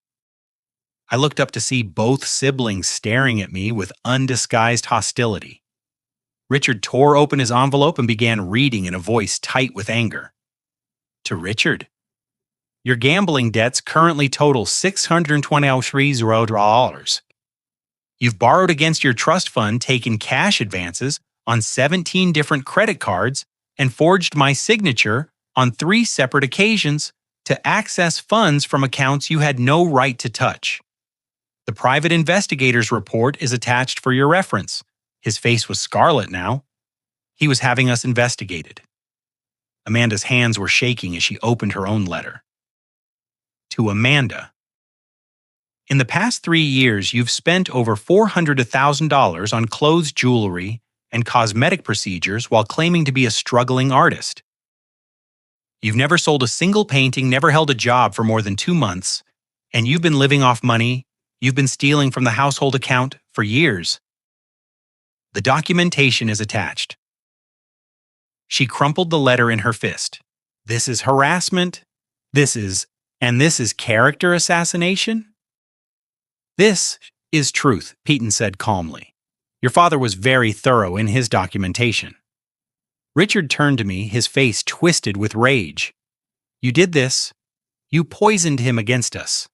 Speaker 1: I looked up to see both siblings staring at me with undisguised hostility. Richard tore open his envelope and began reading in a voice tight with anger. To Richard, "Your gambling debts currently total $623. You've borrowed against your trust fund, taken cash advances on 17 different credit cards, and forged my signature on 3 separate occasions to access funds from accounts you had no right to touch. The private investigator's report is attached for your reference." His face was scarlet now. He was having us investigated. Amanda's hands were shaking as she opened her own letter. To Amanda, "In the past 3 years, you've spent over $400,000 on clothes, jewelry, and cosmetic procedures while claiming to be a struggling artist. You've never sold a single painting, never held a job for more than 2 months, and you've been living off money you've been stealing from the household account for years. The documentation is attached." She crumpled the letter in her fist. "This is harassment. This is character assassination?" "This is truth," Peyton said calmly. "Your father was very thorough in his documentation." Richard turned to me, his face twisted with rage. "You did this. You poisoned him against us."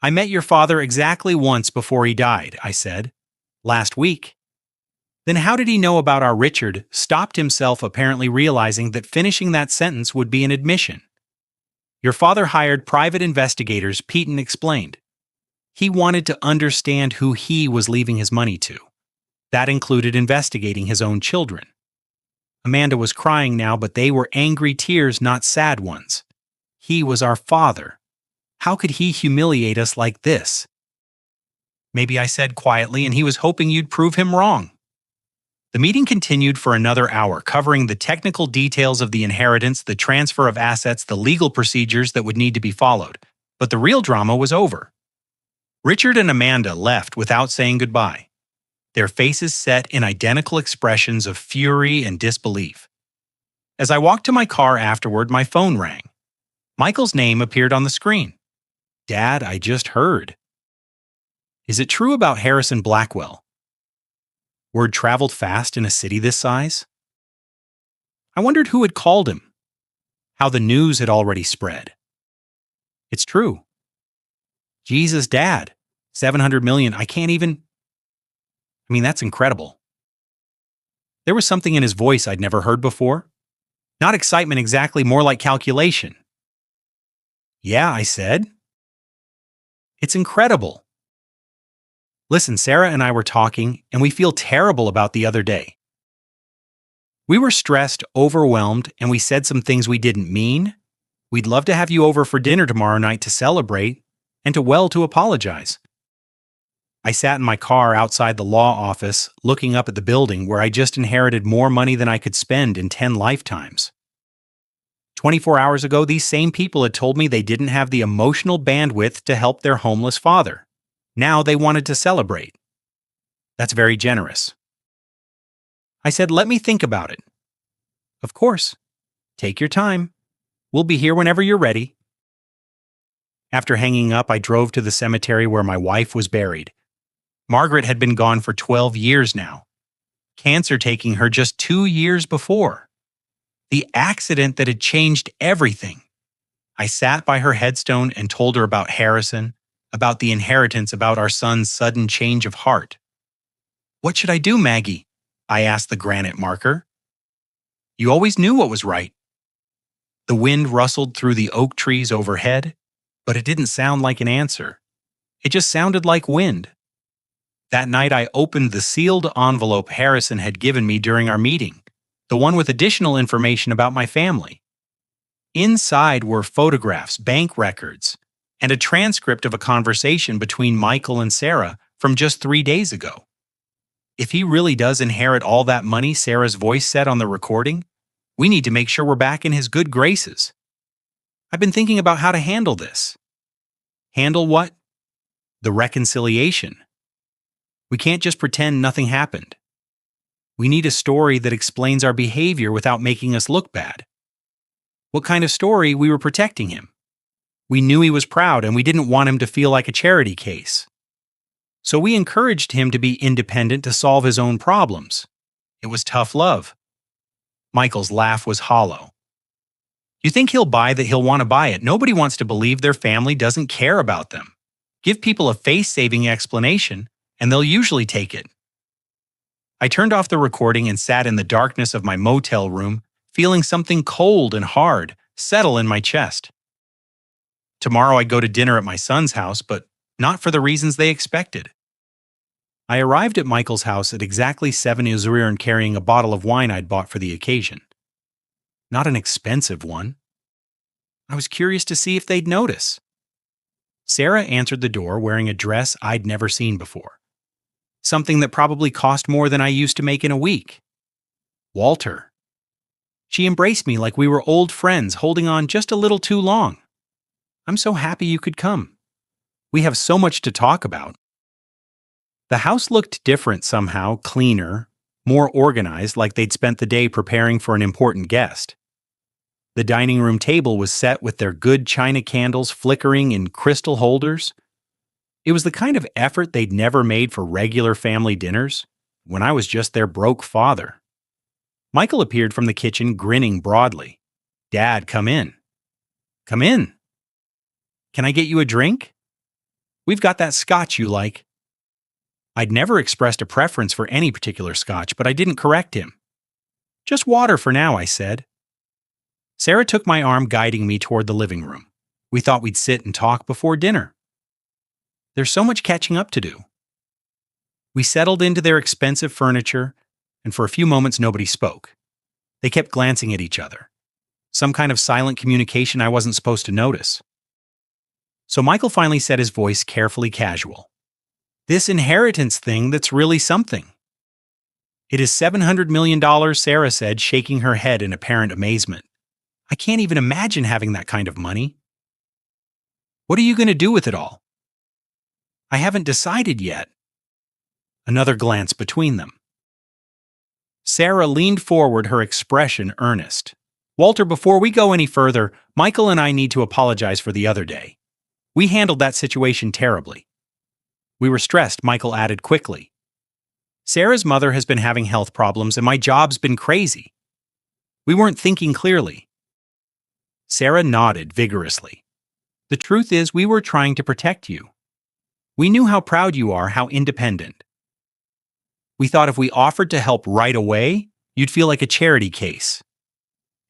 Speaker 1: "I met your father exactly once before he died," I said. "Last week." "Then how did he know about our—" Richard stopped himself, apparently realizing that finishing that sentence would be an admission. "Your father hired private investigators," Peyton explained. "He wanted to understand who he was leaving his money to. That included investigating his own children." Amanda was crying now, but they were angry tears, not sad ones. "He was our father. How could he humiliate us like this?" "Maybe," I said quietly, "and he was hoping you'd prove him wrong." The meeting continued for another hour, covering the technical details of the inheritance, the transfer of assets, the legal procedures that would need to be followed. But the real drama was over. Richard and Amanda left without saying goodbye, their faces set in identical expressions of fury and disbelief. As I walked to my car afterward, my phone rang. Michael's name appeared on the screen. Dad, I just heard. Is it true about Harrison Blackwell? Word traveled fast in a city this size? I wondered who had called him, how the news had already spread. It's true. Jesus, Dad, 700 million, that's incredible. There was something in his voice I'd never heard before. Not excitement exactly, more like calculation. Yeah, I said. It's incredible. Listen, Sarah and I were talking, and we feel terrible about the other day. We were stressed, overwhelmed, and we said some things we didn't mean. We'd love to have you over for dinner tomorrow night to celebrate and to apologize. I sat in my car outside the law office, looking up at the building where I just inherited more money than I could spend in 10 lifetimes. 24 hours ago, these same people had told me they didn't have the emotional bandwidth to help their homeless father. Now they wanted to celebrate. That's very generous. I said, let me think about it. Of course. Take your time. We'll be here whenever you're ready. After hanging up, I drove to the cemetery where my wife was buried. Margaret had been gone for 12 years now. Cancer taking her just 2 years before. The accident that had changed everything. I sat by her headstone and told her about Harrison, about the inheritance, about our son's sudden change of heart. What should I do, Maggie? I asked the granite marker. You always knew what was right. The wind rustled through the oak trees overhead, but it didn't sound like an answer. It just sounded like wind. That night I opened the sealed envelope Harrison had given me during our meeting, the one with additional information about my family. Inside were photographs, bank records, and a transcript of a conversation between Michael and Sarah from just 3 days ago. If he really does inherit all that money, Sarah's voice said on the recording, we need to make sure we're back in his good graces. I've been thinking about how to handle this. Handle what? The reconciliation. We can't just pretend nothing happened. We need a story that explains our behavior without making us look bad. What kind of story? We were protecting him. We knew he was proud and we didn't want him to feel like a charity case. So we encouraged him to be independent to solve his own problems. It was tough love. Michael's laugh was hollow. You think he'll buy that? He'll want to buy it. Nobody wants to believe their family doesn't care about them. Give people a face-saving explanation, and they'll usually take it. I turned off the recording and sat in the darkness of my motel room, feeling something cold and hard settle in my chest. Tomorrow I'd go to dinner at my son's house, but not for the reasons they expected. I arrived at Michael's house at exactly 7 Uzuiran carrying a bottle of wine I'd bought for the occasion. Not an expensive one. I was curious to see if they'd notice. Sarah answered the door wearing a dress I'd never seen before. Something that probably cost more than I used to make in a week. Walter. She embraced me like we were old friends, holding on just a little too long. I'm so happy you could come. We have so much to talk about. The house looked different somehow, cleaner, more organized, like they'd spent the day preparing for an important guest. The dining room table was set with their good china candles flickering in crystal holders. It was the kind of effort they'd never made for regular family dinners, when I was just their broke father. Michael appeared from the kitchen grinning broadly. Dad, come in. Come in. Can I get you a drink? We've got that scotch you like. I'd never expressed a preference for any particular scotch, but I didn't correct him. Just water for now, I said. Sarah took my arm, guiding me toward the living room. We thought we'd sit and talk before dinner. There's so much catching up to do. We settled into their expensive furniture, and for a few moments nobody spoke. They kept glancing at each other. Some kind of silent communication I wasn't supposed to notice. So Michael finally said, his voice carefully casual. This inheritance thing, that's really something. It is $700 million, Sarah said, shaking her head in apparent amazement. I can't even imagine having that kind of money. What are you going to do with it all? I haven't decided yet. Another glance between them. Sarah leaned forward, her expression earnest. Walter, before we go any further, Michael and I need to apologize for the other day. We handled that situation terribly. We were stressed, Michael added quickly. Sarah's mother has been having health problems and my job's been crazy. We weren't thinking clearly. Sarah nodded vigorously. The truth is, we were trying to protect you. We knew how proud you are, how independent. We thought if we offered to help right away, you'd feel like a charity case.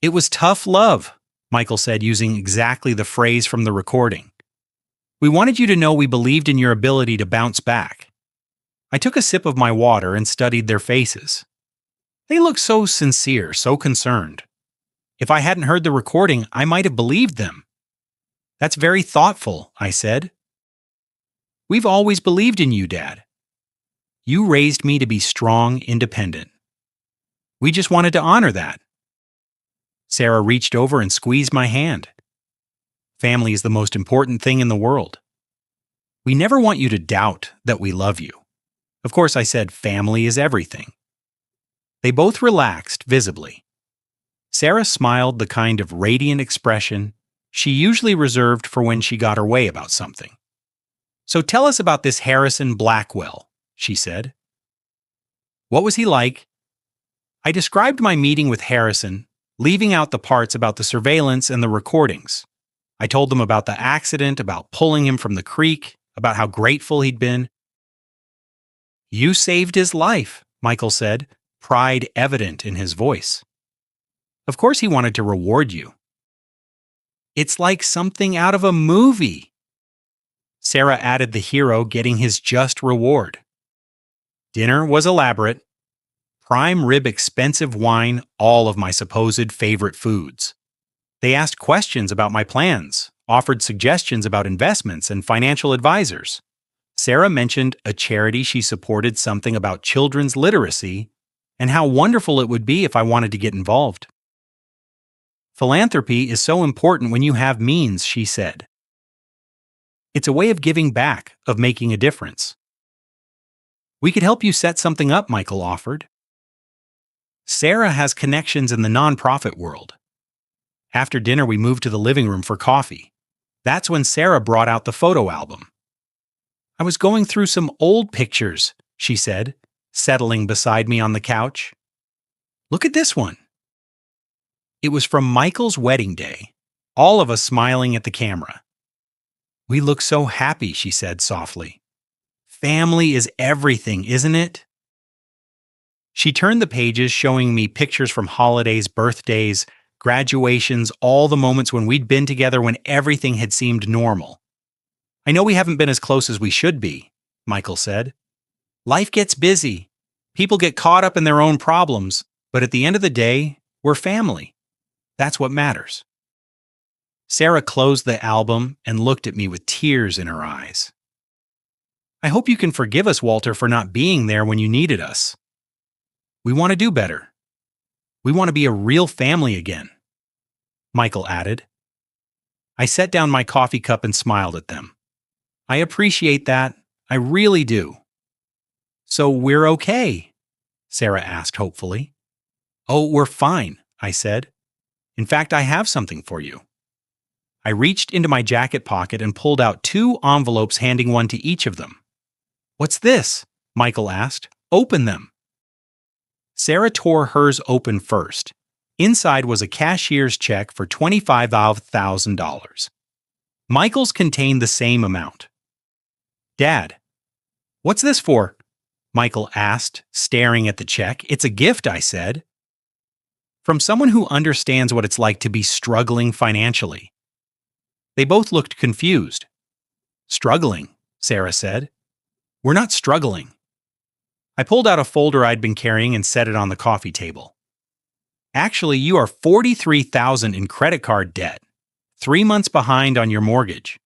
Speaker 1: It was tough love, Michael said, using exactly the phrase from the recording. We wanted you to know we believed in your ability to bounce back. I took a sip of my water and studied their faces. They looked so sincere, so concerned. If I hadn't heard the recording, I might have believed them. That's very thoughtful, I said. We've always believed in you, Dad. You raised me to be strong, independent. We just wanted to honor that. Sarah reached over and squeezed my hand. Family is the most important thing in the world. We never want you to doubt that we love you. Of course, I said family is everything. They both relaxed visibly. Sarah smiled the kind of radiant expression she usually reserved for when she got her way about something. So tell us about this Harrison Blackwell, she said. What was he like? I described my meeting with Harrison, leaving out the parts about the surveillance and the recordings. I told them about the accident, about pulling him from the creek, about how grateful he'd been. You saved his life, Michael said, pride evident in his voice. Of course he wanted to reward you. It's like something out of a movie. Sarah added the hero getting his just reward. Dinner was elaborate. Prime rib expensive wine, all of my supposed favorite foods. They asked questions about my plans, offered suggestions about investments and financial advisors. Sarah mentioned a charity she supported, something about children's literacy, and how wonderful it would be if I wanted to get involved. Philanthropy is so important when you have means, she said. It's a way of giving back, of making a difference. We could help you set something up, Michael offered. Sarah has connections in the nonprofit world. After dinner, we moved to the living room for coffee. That's when Sarah brought out the photo album. I was going through some old pictures, she said, settling beside me on the couch. Look at this one. It was from Michael's wedding day, all of us smiling at the camera. We look so happy, she said softly. Family is everything, isn't it? She turned the pages, showing me pictures from holidays, birthdays, graduations, all the moments when we'd been together when everything had seemed normal. I know we haven't been as close as we should be, Michael said. Life gets busy. People get caught up in their own problems, but at the end of the day, we're family. That's what matters. Sarah closed the album and looked at me with tears in her eyes. I hope you can forgive us, Walter, for not being there when you needed us. We want to do better. We want to be a real family again, Michael added. I set down my coffee cup and smiled at them. I appreciate that. I really do. So we're okay? Sarah asked hopefully. Oh, we're fine, I said. In fact, I have something for you. I reached into my jacket pocket and pulled out 2 envelopes, handing one to each of them. What's this? Michael asked. Open them. Sarah tore hers open first. Inside was a cashier's check for $25,000. Michael's contained the same amount. Dad, what's this for? Michael asked, staring at the check. It's a gift, I said. From someone who understands what it's like to be struggling financially. They both looked confused. Struggling, Sarah said. We're not struggling. I pulled out a folder I'd been carrying and set it on the coffee table. Actually, you are $43,000 in credit card debt, 3 months behind on your mortgage.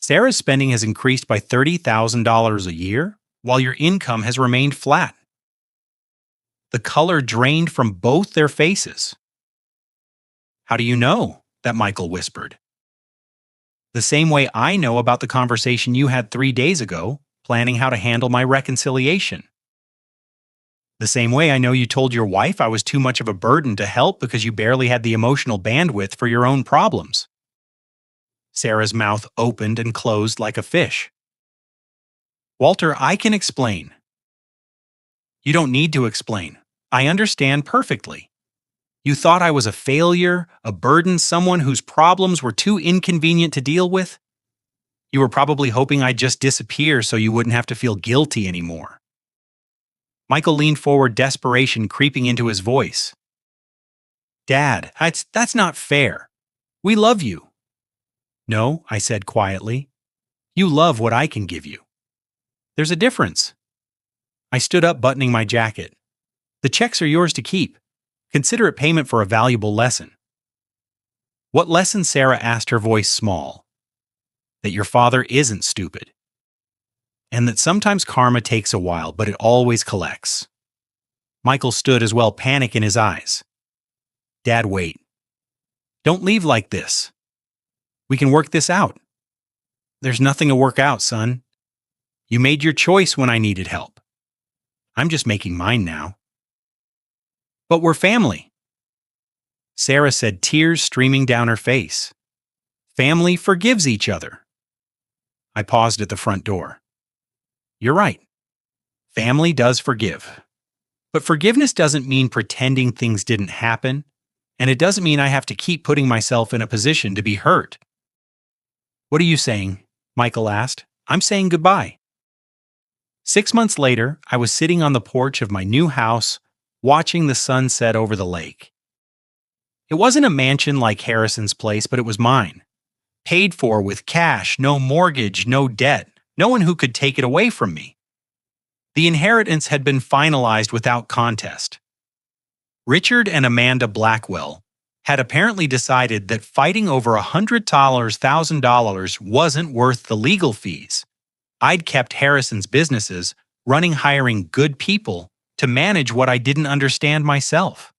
Speaker 1: Sarah's spending has increased by $30,000 a year, while your income has remained flat. The color drained from both their faces. How do you know? That Michael whispered. The same way I know about the conversation you had 3 days ago, planning how to handle my reconciliation. The same way I know you told your wife I was too much of a burden to help because you barely had the emotional bandwidth for your own problems. Sarah's mouth opened and closed like a fish. Walter, I can explain. You don't need to explain. I understand perfectly. You thought I was a failure, a burden, someone whose problems were too inconvenient to deal with? You were probably hoping I'd just disappear so you wouldn't have to feel guilty anymore. Michael leaned forward, desperation creeping into his voice. Dad, that's not fair. We love you. No, I said quietly. You love what I can give you. There's a difference. I stood up, buttoning my jacket. The checks are yours to keep. Consider it payment for a valuable lesson. What lesson? Sarah asked, her voice small. That your father isn't stupid. And that sometimes karma takes a while, but it always collects. Michael stood as well, panic in his eyes. Dad, wait. Don't leave like this. We can work this out. There's nothing to work out, son. You made your choice when I needed help. I'm just making mine now. But we're family. Sarah said, tears streaming down her face. Family forgives each other. I paused at the front door. You're right. Family does forgive. But forgiveness doesn't mean pretending things didn't happen, and it doesn't mean I have to keep putting myself in a position to be hurt. What are you saying? Michael asked. I'm saying goodbye. 6 months later, I was sitting on the porch of my new house, watching the sun set over the lake. It wasn't a mansion like Harrison's place, but it was mine. Paid for with cash, no mortgage, no debt, no one who could take it away from me. The inheritance had been finalized without contest. Richard and Amanda Blackwell had apparently decided that fighting over $100,000 wasn't worth the legal fees. I'd kept Harrison's businesses running, hiring good people to manage what I didn't understand myself.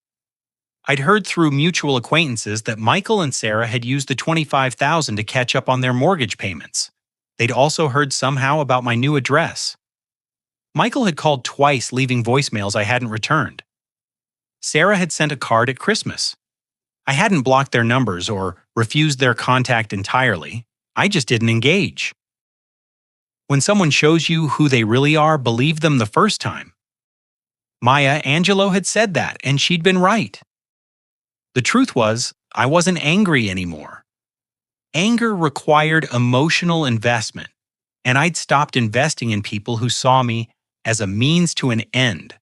Speaker 1: I'd heard through mutual acquaintances that Michael and Sarah had used the $25,000 to catch up on their mortgage payments. They'd also heard somehow about my new address. Michael had called twice, leaving voicemails I hadn't returned. Sarah had sent a card at Christmas. I hadn't blocked their numbers or refused their contact entirely. I just didn't engage. When someone shows you who they really are, believe them the first time. Maya Angelou had said that, and she'd been right. The truth was, I wasn't angry anymore. Anger required emotional investment, and I'd stopped investing in people who saw me as a means to an end,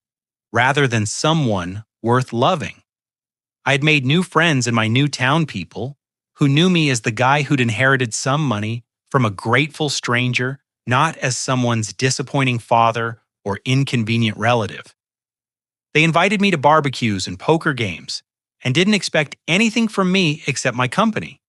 Speaker 1: rather than someone worth loving. I'd made new friends in my new town, people who knew me as the guy who'd inherited some money from a grateful stranger, not as someone's disappointing father or inconvenient relative. They invited me to barbecues and poker games, and didn't expect anything from me except my company.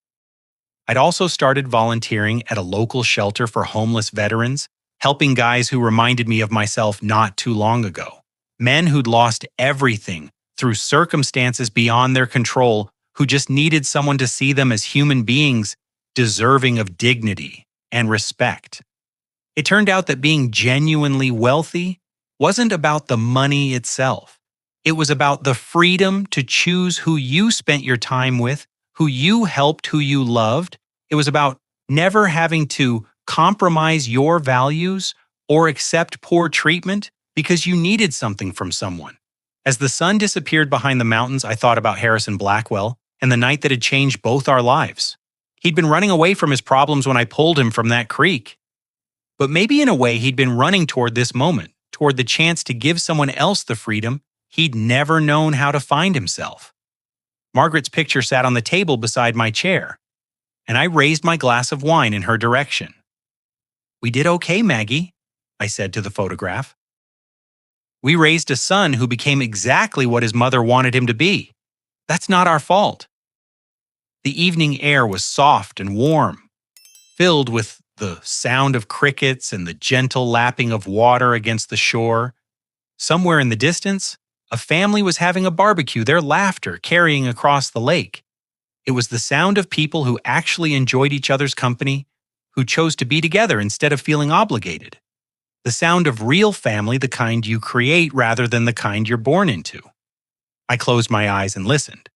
Speaker 1: I'd also started volunteering at a local shelter for homeless veterans, helping guys who reminded me of myself not too long ago. Men who'd lost everything through circumstances beyond their control, who just needed someone to see them as human beings deserving of dignity and respect. It turned out that being genuinely wealthy wasn't about the money itself. It was about the freedom to choose who you spent your time with, who you helped, who you loved. It was about never having to compromise your values or accept poor treatment because you needed something from someone. As the sun disappeared behind the mountains, I thought about Harrison Blackwell and the night that had changed both our lives. He'd been running away from his problems when I pulled him from that creek. But maybe in a way he'd been running toward this moment, toward the chance to give someone else the freedom he'd never known how to find himself. Margaret's picture sat on the table beside my chair, and I raised my glass of wine in her direction. We did okay, Maggie, I said to the photograph. We raised a son who became exactly what his mother wanted him to be. That's not our fault. The evening air was soft and warm, filled with the sound of crickets and the gentle lapping of water against the shore. Somewhere in the distance, a family was having a barbecue, their laughter carrying across the lake. It was the sound of people who actually enjoyed each other's company, who chose to be together instead of feeling obligated. The sound of real family, the kind you create rather than the kind you're born into. I closed my eyes and listened.